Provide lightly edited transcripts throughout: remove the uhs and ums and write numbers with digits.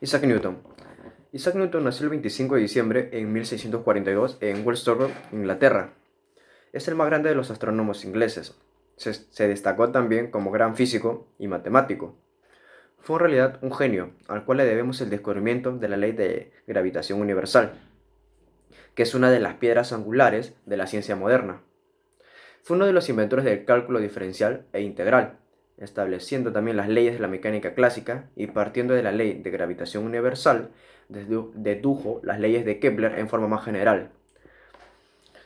Isaac Newton. Isaac Newton nació el 25 de diciembre en 1642 en Westover, Inglaterra. Es el más grande de los astrónomos ingleses. Se destacó también como gran físico y matemático. Fue en realidad un genio, al cual le debemos el descubrimiento de la ley de gravitación universal, que es una de las piedras angulares de la ciencia moderna. Fue uno de los inventores del cálculo diferencial e integral, estableciendo también las leyes de la mecánica clásica y partiendo de la ley de gravitación universal, dedujo las leyes de Kepler en forma más general.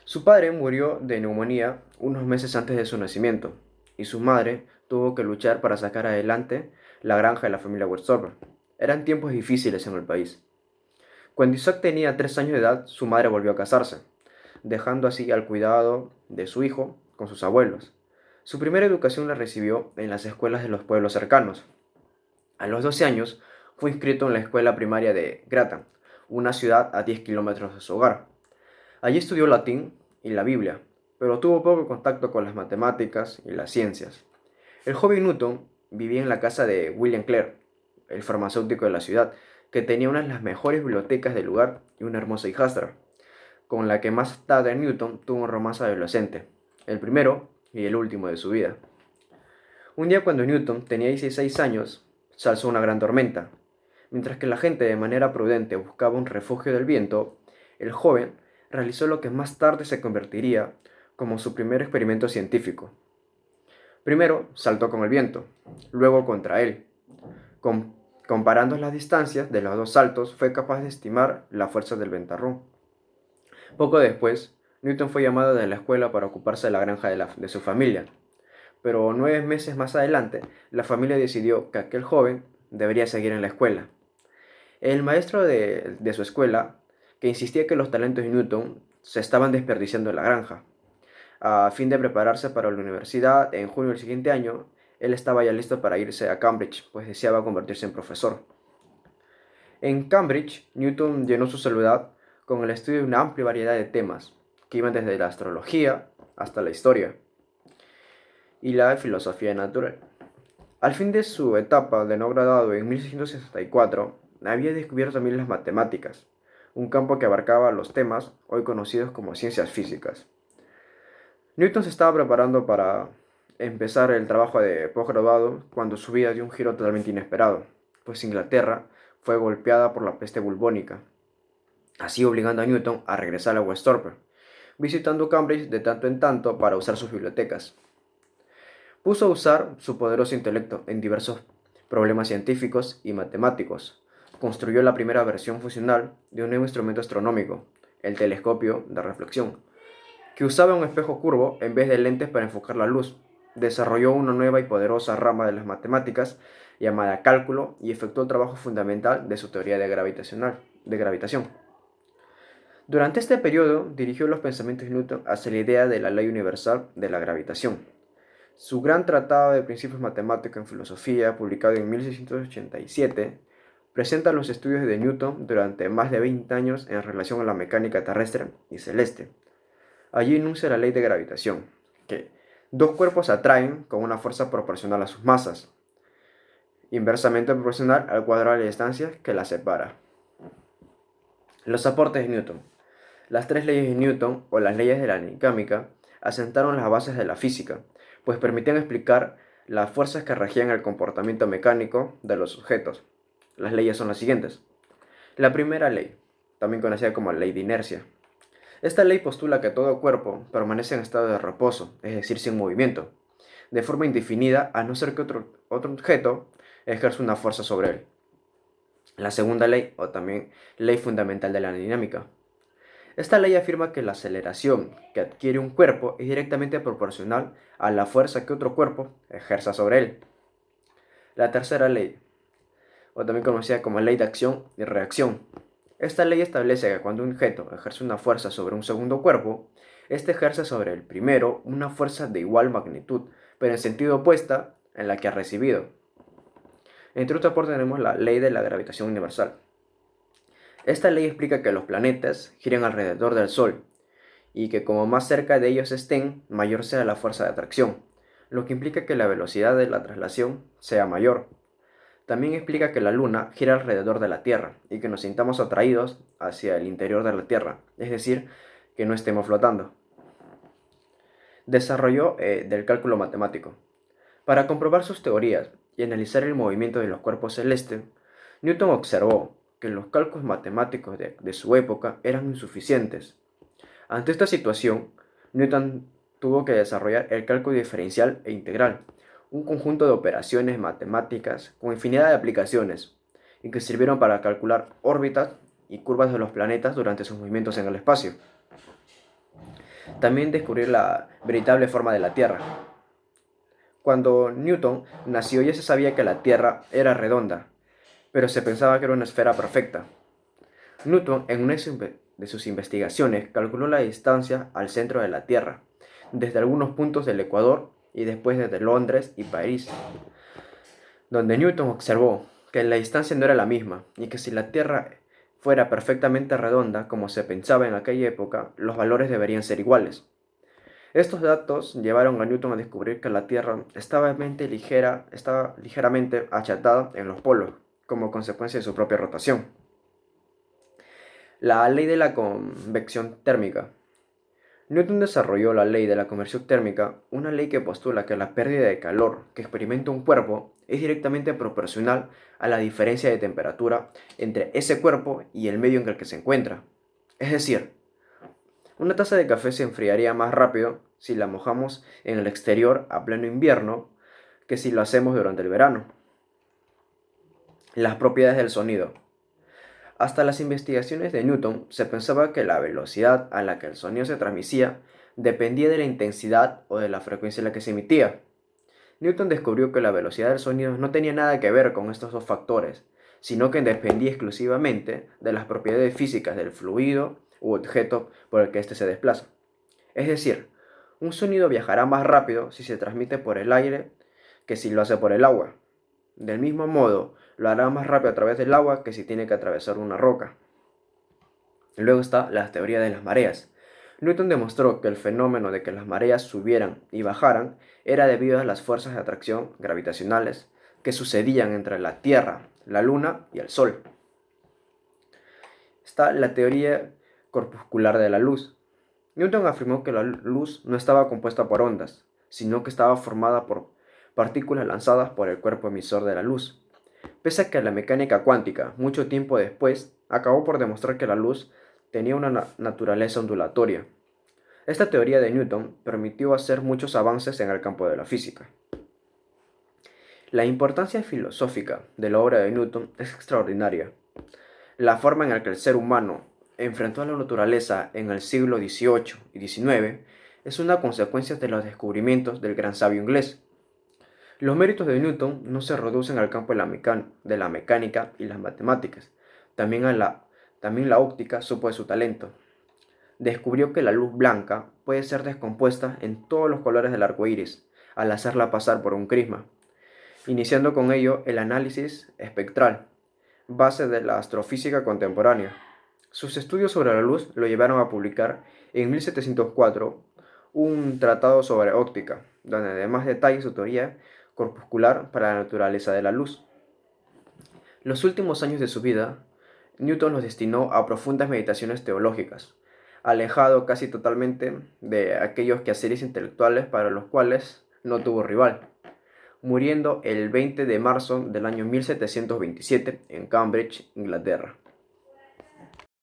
Su padre murió de neumonía unos meses antes de su nacimiento, y su madre tuvo que luchar para sacar adelante la granja de la familia Westover. Eran tiempos difíciles en el país. Cuando Isaac tenía 3 años de edad, su madre volvió a casarse, dejando así al cuidado de su hijo con sus abuelos. Su primera educación la recibió en las escuelas de los pueblos cercanos. A los 12 años fue inscrito en la escuela primaria de Grattan, una ciudad a 10 kilómetros de su hogar. Allí estudió latín y la Biblia, pero tuvo poco contacto con las matemáticas y las ciencias. El joven Newton vivía en la casa de William Clare, el farmacéutico de la ciudad, que tenía una de las mejores bibliotecas del lugar y una hermosa hijastra, con la que más tarde Newton tuvo un romance adolescente, el primero y el último de su vida. Un día cuando Newton tenía 16 años, se alzó una gran tormenta. Mientras que la gente de manera prudente buscaba un refugio del viento, el joven realizó lo que más tarde se convertiría como su primer experimento científico. Primero saltó con el viento, luego contra él. Comparando las distancias de los dos saltos, fue capaz de estimar la fuerza del ventarrón. Poco después, Newton fue llamado de la escuela para ocuparse de la granja de su familia, pero 9 meses más adelante, la familia decidió que aquel joven debería seguir en la escuela. El maestro de su escuela, que insistía que los talentos de Newton se estaban desperdiciando en la granja. A fin de prepararse para la universidad, en junio del siguiente año, él estaba ya listo para irse a Cambridge, pues deseaba convertirse en profesor. En Cambridge, Newton llenó su soledad con el estudio de una amplia variedad de temas, que iban desde la astrología hasta la historia y la filosofía natural. Al fin de su etapa de no graduado en 1664, había descubierto también las matemáticas, un campo que abarcaba los temas hoy conocidos como ciencias físicas. Newton se estaba preparando para empezar el trabajo de posgraduado cuando su vida dio un giro totalmente inesperado, pues Inglaterra fue golpeada por la peste bubónica, así obligando a Newton a regresar a Westover, visitando Cambridge de tanto en tanto para usar sus bibliotecas. Puso a usar su poderoso intelecto en diversos problemas científicos y matemáticos. Construyó la primera versión funcional de un nuevo instrumento astronómico, el telescopio de reflexión, que usaba un espejo curvo en vez de lentes para enfocar la luz. Desarrolló una nueva y poderosa rama de las matemáticas llamada cálculo y efectuó el trabajo fundamental de su teoría de gravitación. Durante este periodo dirigió los pensamientos de Newton hacia la idea de la ley universal de la gravitación. Su gran tratado de principios matemáticos en filosofía, publicado en 1687, presenta los estudios de Newton durante más de 20 años en relación a la mecánica terrestre y celeste. Allí enuncia la ley de gravitación, que dos cuerpos atraen con una fuerza proporcional a sus masas, inversamente proporcional al cuadrado de la distancia que las separa. Los aportes de Newton. Las tres leyes de Newton, o las leyes de la dinámica, asentaron las bases de la física, pues permitían explicar las fuerzas que regían el comportamiento mecánico de los objetos. Las leyes son las siguientes. La primera ley, también conocida como ley de inercia. Esta ley postula que todo cuerpo permanece en estado de reposo, es decir, sin movimiento, de forma indefinida a no ser que otro objeto ejerza una fuerza sobre él. La segunda ley, o también ley fundamental de la dinámica. Esta ley afirma que la aceleración que adquiere un cuerpo es directamente proporcional a la fuerza que otro cuerpo ejerza sobre él. La tercera ley, o también conocida como ley de acción y reacción. Esta ley establece que cuando un objeto ejerce una fuerza sobre un segundo cuerpo, éste ejerce sobre el primero una fuerza de igual magnitud, pero en sentido opuesta en la que ha recibido. Entre otras partes tenemos la ley de la gravitación universal. Esta ley explica que los planetas giran alrededor del Sol y que como más cerca de ellos estén, mayor sea la fuerza de atracción, lo que implica que la velocidad de la traslación sea mayor. También explica que la Luna gira alrededor de la Tierra y que nos sintamos atraídos hacia el interior de la Tierra, es decir, que no estemos flotando. Desarrollo del cálculo matemático. Para comprobar sus teorías y analizar el movimiento de los cuerpos celestes, Newton observó que los cálculos matemáticos de su época eran insuficientes. Ante esta situación, Newton tuvo que desarrollar el cálculo diferencial e integral, un conjunto de operaciones matemáticas con infinidad de aplicaciones y que sirvieron para calcular órbitas y curvas de los planetas durante sus movimientos en el espacio. También descubrir la veritable forma de la Tierra. Cuando Newton nació ya se sabía que la Tierra era redonda, pero se pensaba que era una esfera perfecta. Newton, en una de sus investigaciones, calculó la distancia al centro de la Tierra, desde algunos puntos del Ecuador y después desde Londres y París, donde Newton observó que la distancia no era la misma y que si la Tierra fuera perfectamente redonda, como se pensaba en aquella época, los valores deberían ser iguales. Estos datos llevaron a Newton a descubrir que la Tierra estaba ligeramente achatada en los polos, como consecuencia de su propia rotación. La ley de la convección térmica. Newton desarrolló la ley de la convección térmica, una ley que postula que la pérdida de calor que experimenta un cuerpo es directamente proporcional a la diferencia de temperatura entre ese cuerpo y el medio en el que se encuentra. Es decir, una taza de café se enfriaría más rápido si la mojamos en el exterior a pleno invierno que si lo hacemos durante el verano. Las propiedades del sonido. Hasta las investigaciones de Newton se pensaba que la velocidad a la que el sonido se transmitía dependía de la intensidad o de la frecuencia en la que se emitía. Newton descubrió que la velocidad del sonido no tenía nada que ver con estos dos factores, sino que dependía exclusivamente de las propiedades físicas del fluido u objeto por el que éste se desplaza. Es decir, un sonido viajará más rápido si se transmite por el aire que si lo hace por el agua. Del mismo modo, lo hará más rápido a través del agua que si tiene que atravesar una roca. Luego está la teoría de las mareas. Newton demostró que el fenómeno de que las mareas subieran y bajaran era debido a las fuerzas de atracción gravitacionales que sucedían entre la Tierra, la Luna y el Sol. Está la teoría corpuscular de la luz. Newton afirmó que la luz no estaba compuesta por ondas, sino que estaba formada por partículas lanzadas por el cuerpo emisor de la luz. Pese a que la mecánica cuántica, mucho tiempo después, acabó por demostrar que la luz tenía una naturaleza ondulatoria. Esta teoría de Newton permitió hacer muchos avances en el campo de la física. La importancia filosófica de la obra de Newton es extraordinaria. La forma en la que el ser humano enfrentó a la naturaleza en el siglo XVIII y XIX es una consecuencia de los descubrimientos del gran sabio inglés. Los méritos de Newton no se reducen al campo de la mecánica y las matemáticas. También la óptica supo de su talento. Descubrió que la luz blanca puede ser descompuesta en todos los colores del arco iris al hacerla pasar por un crisma, iniciando con ello el análisis espectral, base de la astrofísica contemporánea. Sus estudios sobre la luz lo llevaron a publicar en 1704 un tratado sobre óptica, donde además detalla su teoría corpuscular para la naturaleza de la luz. Los últimos años de su vida, Newton los destinó a profundas meditaciones teológicas, alejado casi totalmente de aquellos quehaceres intelectuales para los cuales no tuvo rival, muriendo el 20 de marzo del año 1727 en Cambridge, Inglaterra.